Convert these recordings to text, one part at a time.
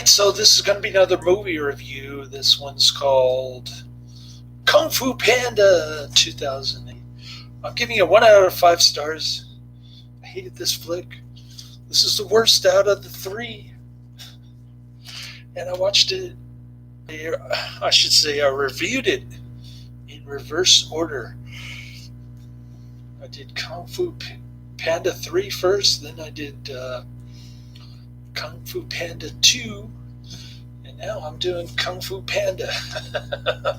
So this is going to be another movie review. This one's called Kung Fu Panda 2008. I'm giving it 1 out of 5 stars. I hated this flick. This is the worst out of the 3. And I watched it, I should say I reviewed it in reverse order. I did Kung Fu Panda 3 first, then I did Kung Fu Panda 2, and now I'm doing Kung Fu Panda. I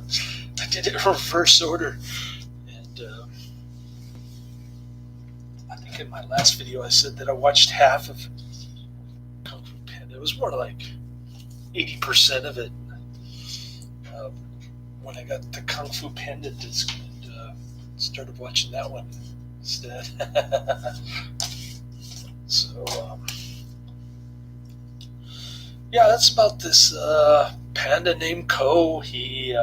did it in reverse order. And I think in my last video I said that I watched half of Kung Fu Panda. It was more like 80% of it when I got the Kung Fu Panda disc and started watching that one instead. So, yeah, that's about this panda named Ko. He's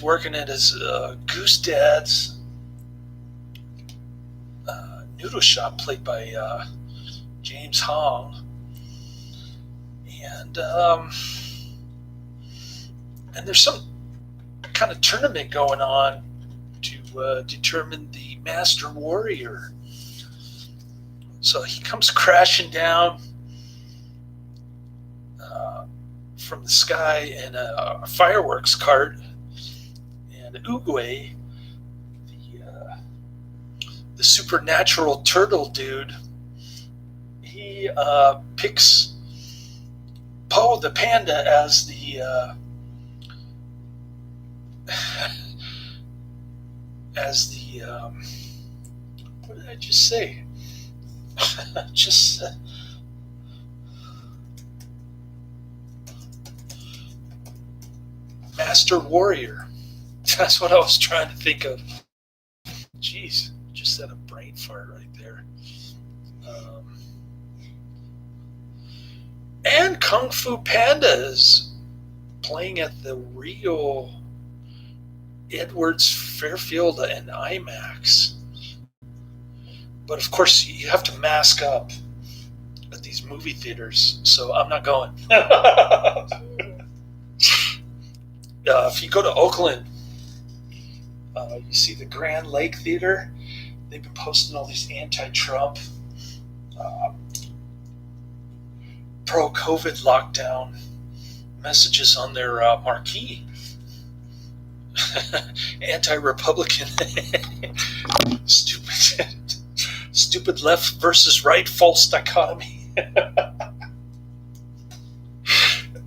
working at his goose dad's noodle shop, played by James Hong, and there's some kind of tournament going on to determine the master warrior. So he comes crashing down from the sky in a fireworks cart, and Oogway, the supernatural turtle dude, he picks Po the panda as the what did I just say? Just master warrior. That's what I was trying to think of. Jeez, just had a brain fart right there. And Kung Fu Panda is playing at the Rio Edwards Fairfield and IMAX. But of course, you have to mask up at these movie theaters, so I'm not going. If you go to Oakland, you see the Grand Lake Theater. They've been posting all these anti-Trump, pro-COVID lockdown messages on their marquee. Anti-Republican, stupid left versus right, false dichotomy.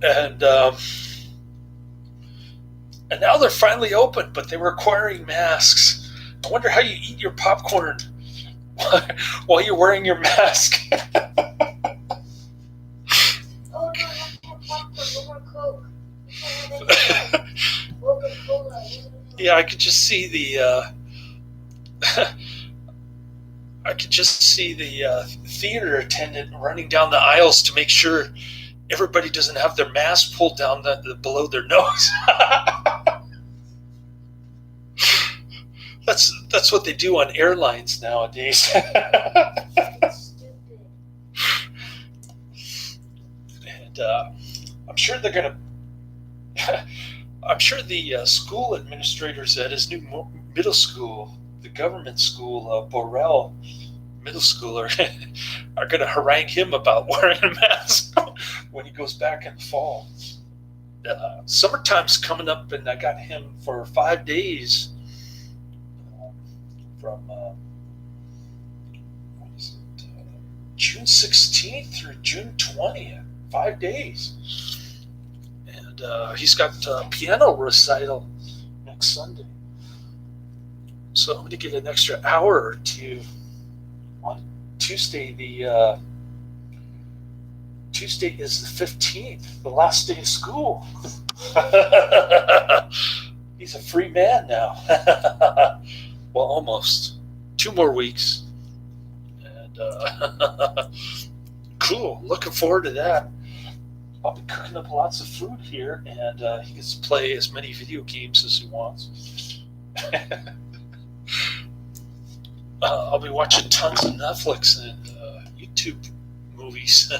And now they're finally open, but they were requiring masks. I wonder how you eat your popcorn while you're wearing your mask. Oh no, I have to have popcorn, no more Coke. Yeah, I could just see the theater attendant running down the aisles to make sure everybody doesn't have their mask pulled down below their nose. That's what they do on airlines nowadays. And I'm sure they're gonna. I'm sure the school administrators at his new middle school, the government school, Borrell Middle School, are going to harangue him about wearing a mask when he goes back in the fall. Summertime's coming up, and I got him for 5 days from June 16th through June 20th. 5 days. He's got a piano recital next Sunday. So I'm going to get an extra hour or two on Tuesday. Tuesday is the 15th, the last day of school. He's a free man now. Well, almost. 2 more weeks. And cool. Looking forward to that. I'll be cooking up lots of food here, and he gets to play as many video games as he wants. I'll be watching tons of Netflix and YouTube movies.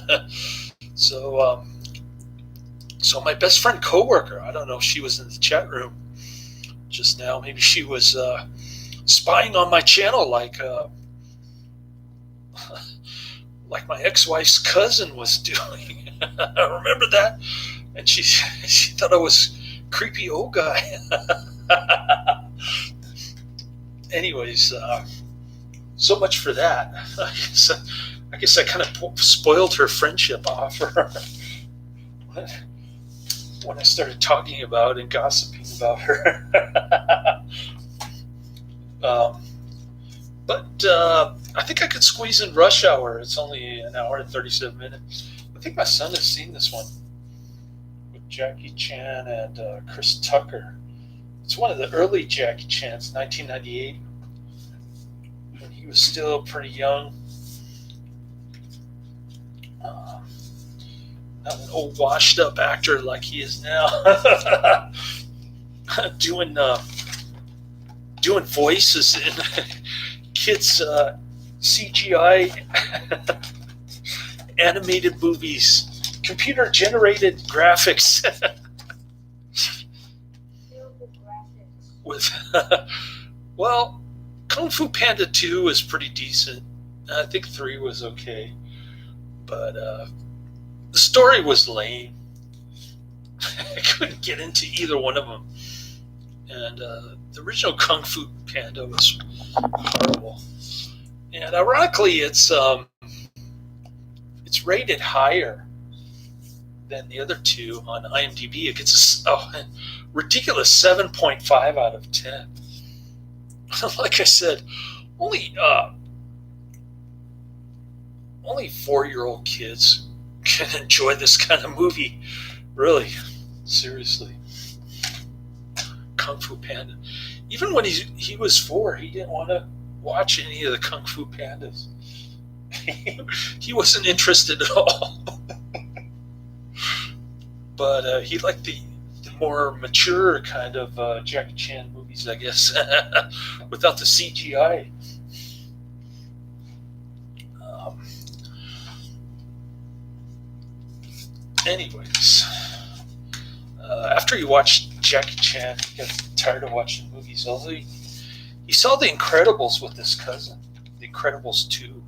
So my best friend coworker, I don't know if she was in the chat room just now. Maybe she was spying on my channel like my ex-wife's cousin was doing. Remember that? And she thought I was creepy old guy. Anyways, so much for that. I guess I kind of spoiled her friendship off her when I started talking about and gossiping about her. But I think I could squeeze in Rush Hour. It's only an hour and 37 minutes. I think my son has seen this one with Jackie Chan and Chris Tucker. It's one of the early Jackie Chans, 1998, when he was still pretty young. Not an old washed-up actor like he is now. doing voices in kids' CGI animated movies, computer-generated graphics. With well, Kung Fu Panda 2 was pretty decent. I think 3 was okay, but the story was lame. I couldn't get into either one of them, and the original Kung Fu Panda was horrible. And ironically, it's rated higher than the other two on IMDb. It gets a ridiculous 7.5 out of 10. Like I said, only 4-year-old kids can enjoy this kind of movie. Really, seriously. Kung Fu Panda. Even when he was 4, he didn't want to watch any of the Kung Fu Pandas. He wasn't interested at all. But he liked the more mature kind of Jackie Chan movies, I guess, without the CGI. Anyways, after you watch Jackie Chan, you get tired of watching movies. Although he saw The Incredibles with his cousin, The Incredibles 2, and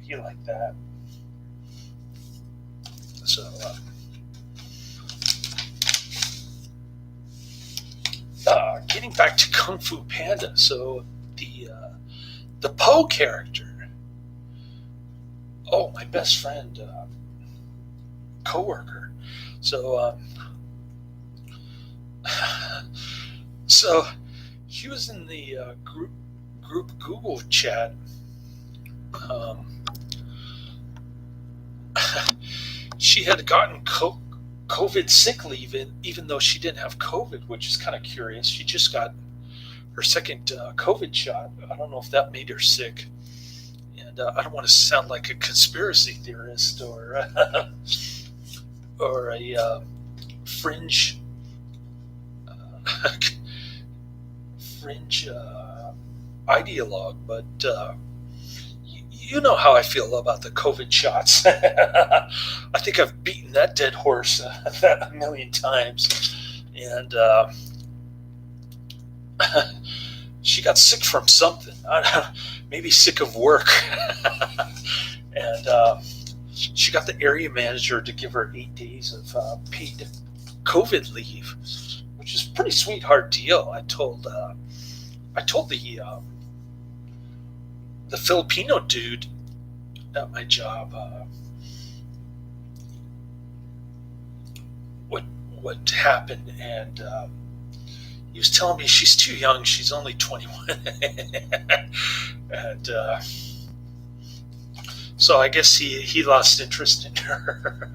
he liked that. So, getting back to Kung Fu Panda, so the Po character, my best friend, coworker. So so she was in the group Google chat. She had gotten COVID sick leave, even though she didn't have COVID, which is kind of curious. She just got her second COVID shot. I don't know if that made her sick. And I don't want to sound like a conspiracy theorist or a fringe ideologue, but you know how I feel about the COVID shots. I think I've beaten that dead horse a million times. And she got sick from something. Maybe sick of work. And she got the area manager to give her 8 days of paid COVID leave, which is a pretty sweetheart deal. I told the Filipino dude at my job what happened, and he was telling me she's too young. She's only 21, and so I guess he lost interest in her,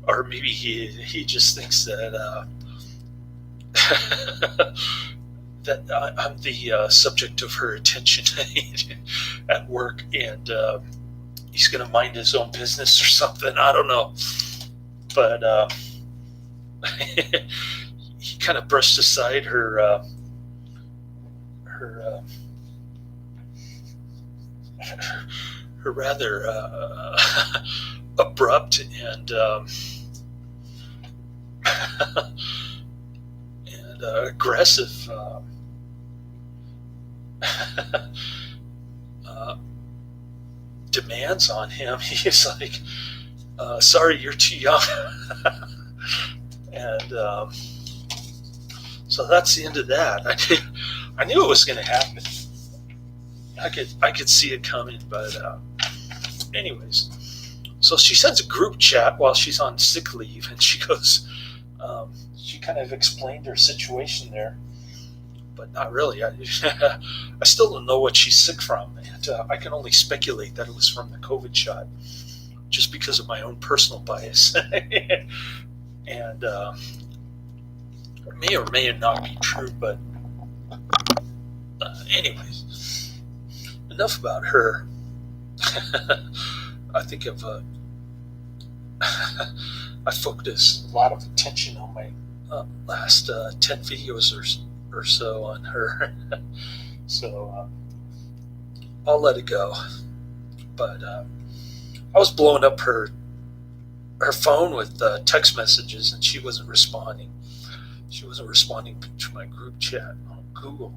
or maybe he just thinks that that I'm the subject of her attention at work, and he's going to mind his own business or something. I don't know, but he kind of brushed aside her her rather abrupt and and aggressive demands on him. He's like, sorry, you're too young. And so that's the end of that. I knew it was going to happen. I could see it coming, but anyways. So she sends a group chat while she's on sick leave, and she goes, she kind of explained her situation there, but not really. I still don't know what she's sick from, and I can only speculate that it was from the COVID shot, just because of my own personal bias. And it may or may not be true, but anyways, enough about her. I think I focused a lot of attention on my last 10 videos or so on her. So I'll let it go. But I was blowing up her phone with text messages, and she wasn't responding. She wasn't responding to my group chat on Google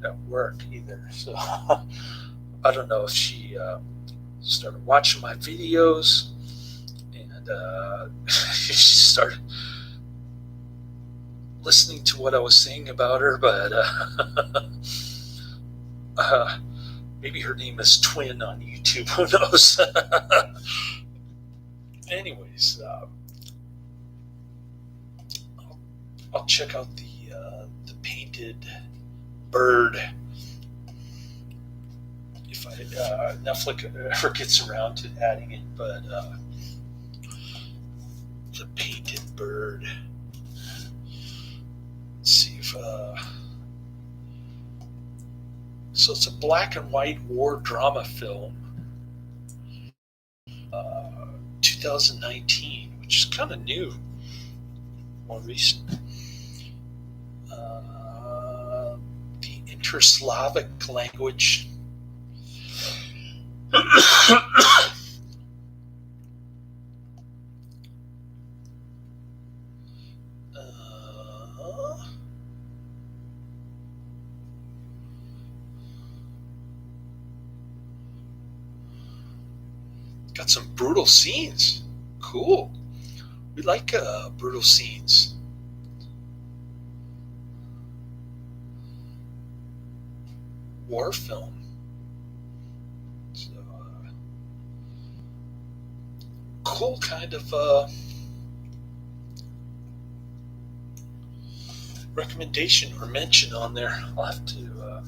at work either. So I don't know if she started watching my videos and she started listening to what I was saying about her, but maybe her name is Twin on YouTube. Who knows? Anyways, I'll check out the painted bird if Netflix ever gets around to adding it. But the painted bird. Let's see if so it's a black and white war drama film, 2019, which is kind of new, more recent. The Inter-Slavic language. Got some brutal scenes. Cool. We like brutal scenes. War film. So, cool kind of recommendation or mention on there. I'll have to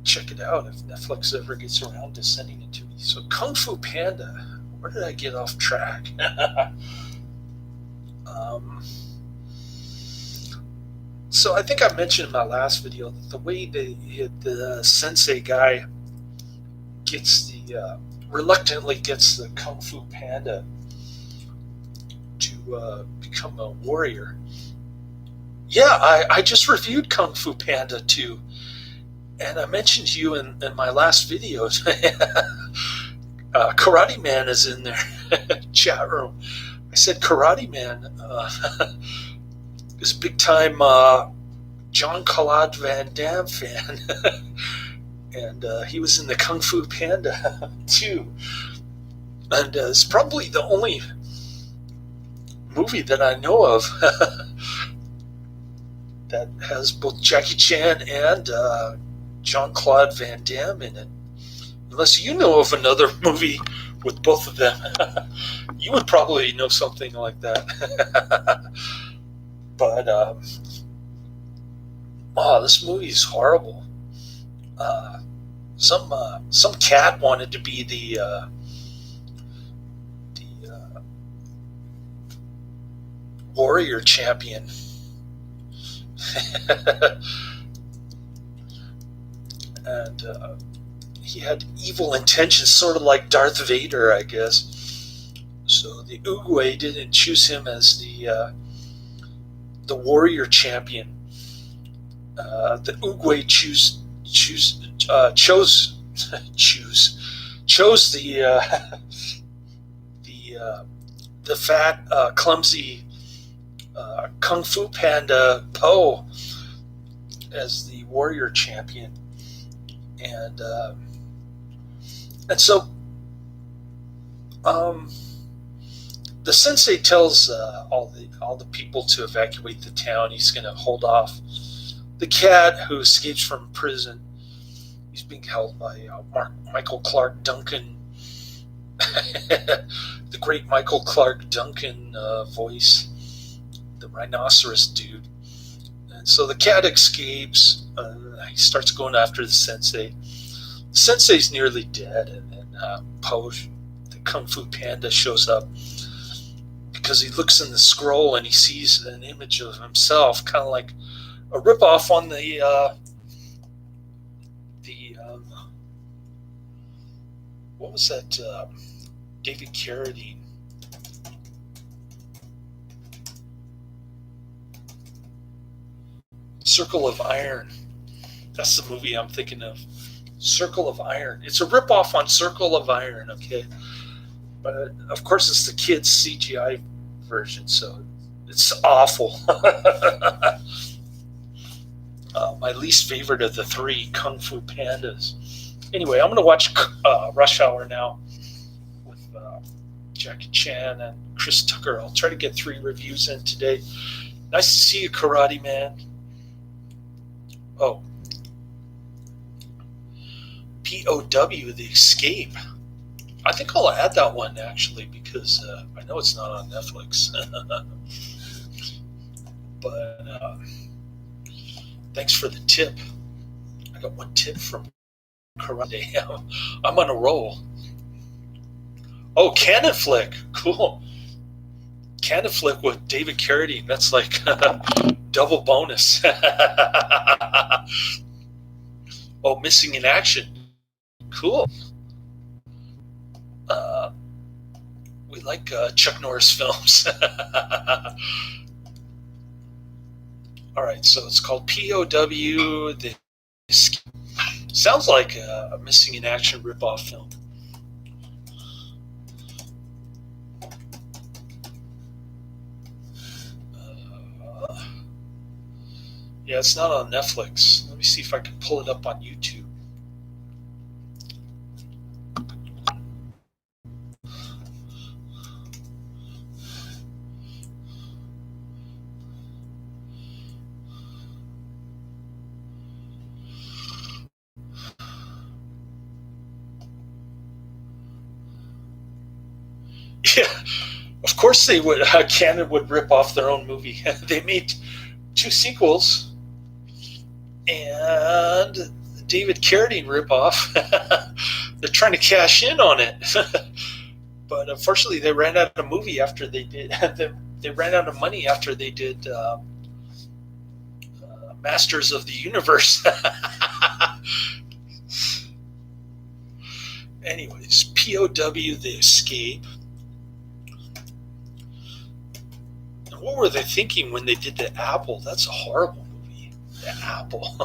check it out if Netflix ever gets around to sending it to me. So Kung Fu Panda. Where did I get off track? So I think I mentioned in my last video that the way the sensei guy gets reluctantly gets the Kung Fu Panda to become a warrior. Yeah, I just reviewed Kung Fu Panda 2, and I mentioned to you in my last videos. Karate Man is in there chat room. I said Karate Man is a big time Jean-Claude Van Damme fan. And he was in the Kung Fu Panda too. And it's probably the only movie that I know of that has both Jackie Chan and Jean-Claude Van Damme in it. Unless you know of another movie with both of them. You would probably know something like that. But, this movie is horrible. Some cat wanted to be the warrior champion. And he had evil intentions, sort of like Darth Vader, I guess. So the Oogway didn't choose him as the warrior champion. The Oogway chose chose the fat, clumsy Kung Fu Panda Po as the warrior champion, and so the sensei tells all the people to evacuate the town. He's going to hold off the cat who escapes from prison. He's being held by Michael Clarke Duncan, the great Michael Clarke Duncan voice, the rhinoceros dude. And so the cat escapes. He starts going after the sensei. The sensei's nearly dead, and then Po, the Kung Fu Panda, shows up because he looks in the scroll and he sees an image of himself, kind of like a ripoff on the what was that? David Carradine. Circle of Iron. That's the movie I'm thinking of. Circle of Iron. It's a ripoff on Circle of Iron, okay? But of course, it's the kids' CGI version, so it's awful. My least favorite of the three Kung Fu Pandas. Anyway, I'm going to watch Rush Hour now with Jackie Chan and Chris Tucker. I'll try to get 3 reviews in today. Nice to see you, Karate Man. Oh. POW, The Escape. I think I'll add that one, actually, because I know it's not on Netflix. But thanks for the tip. I got 1 tip from Karate. I'm on a roll. Oh, Cannon Flick. Cool. Cannon Flick with David Carradine. That's like double bonus. Oh, Missing in Action. Cool. We like Chuck Norris films. All right, so it's called POW. The sounds like a Missing in Action ripoff film. Yeah, it's not on Netflix. Let me see if I can pull it up on YouTube. Yeah, of course they would. Canon would rip off their own movie. They made 2 sequels, and David Carradine ripoff. They're trying to cash in on it, but unfortunately, they ran out of movie after they did. They ran out of money after they did Masters of the Universe. Anyways, POW, The Escape. What were they thinking when they did The Apple? That's a horrible movie. The Apple.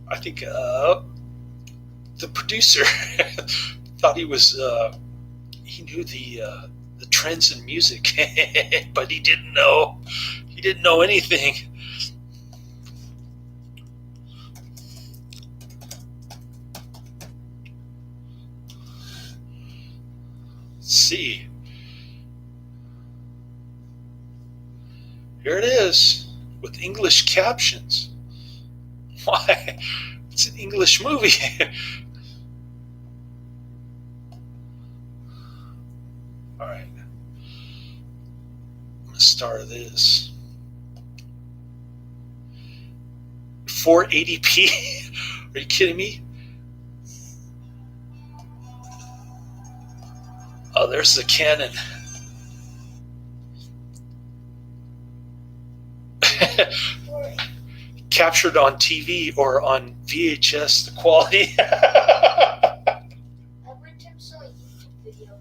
I think the producer thought he knew the trends in music, but he didn't know. He didn't know anything. Let's see. Here it is with English captions. Why? It's an English movie. All right. I'm going to start this. 480p? Are you kidding me? Oh, there's the Canon. Captured on TV or on VHS, the quality. Every time I saw a YouTube video,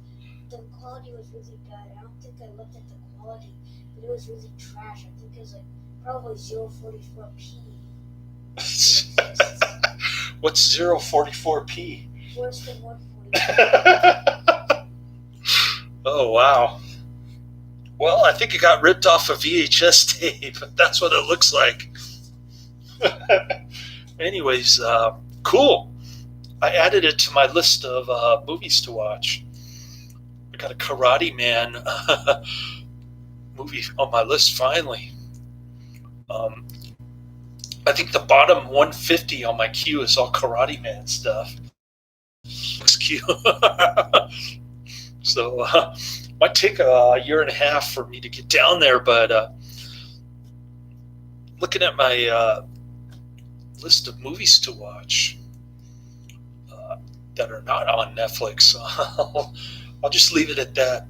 the quality was really bad. I don't think I looked at the quality, but it was really trash. I think it was like probably 044p. What's 044p? Worse than 140. Oh, wow. Well, I think it got ripped off a VHS tape. That's what it looks like. Anyways, cool. I added it to my list of movies to watch. I got a Karate Man movie on my list finally. I think the bottom 150 on my queue is all Karate Man stuff. Looks cute. So might take a year and a half for me to get down there, but looking at my list of movies to watch that are not on Netflix, I'll just leave it at that.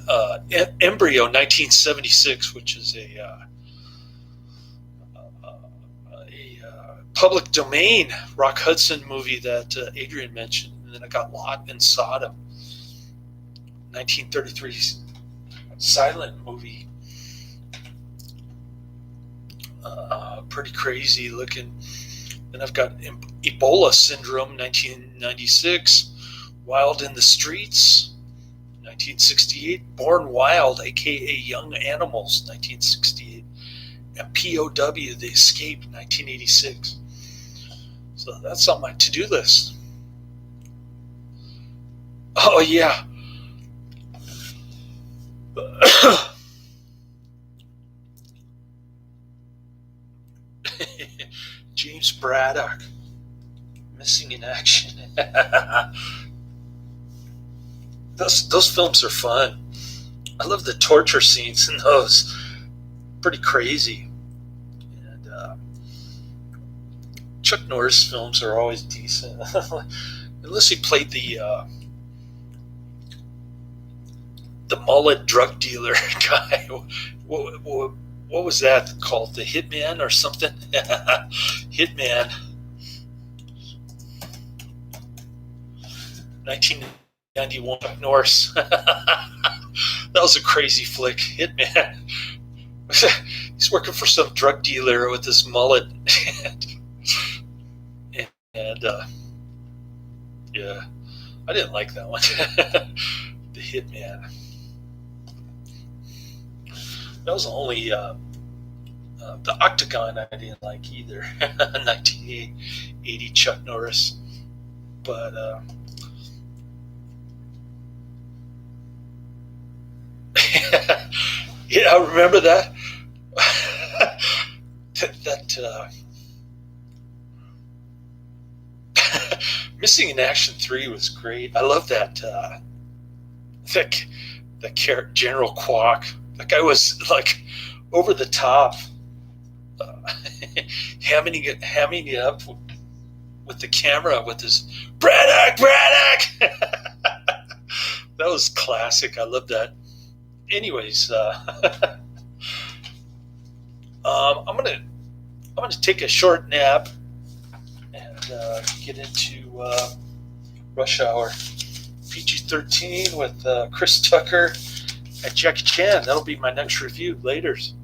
Embryo 1976, which is a public domain Rock Hudson movie that Adrian mentioned. And then I got Lot and Sodom, 1933 silent movie. Pretty crazy looking. Then I've got Ebola Syndrome, 1996, Wild in the Streets, 1968, Born Wild, aka Young Animals, 1968, and POW, The Escape, 1986. So that's on my to-do list. Oh yeah. James Braddock, Missing in Action. Those films are fun. I love the torture scenes in those. Pretty crazy. And Chuck Norris films are always decent. Unless he played the mullet drug dealer guy. What was that called? The Hitman or something? Hitman. 1991, Chuck Norris. That was a crazy flick. Hitman. He's working for some drug dealer with this mullet. and yeah, I didn't like that one. The Hitman. That was only the Octagon I didn't like either. 1980 Chuck Norris. But yeah, I remember that. that Missing in Action 3 was great. I love that General Kwok. That guy was like over the top, hamming it up with the camera with his Braddock. That was classic. I love that. Anyways, I'm gonna take a short nap and get into Rush Hour PG-13 with Chris Tucker and Jackie Chan. That'll be my next review. Laters.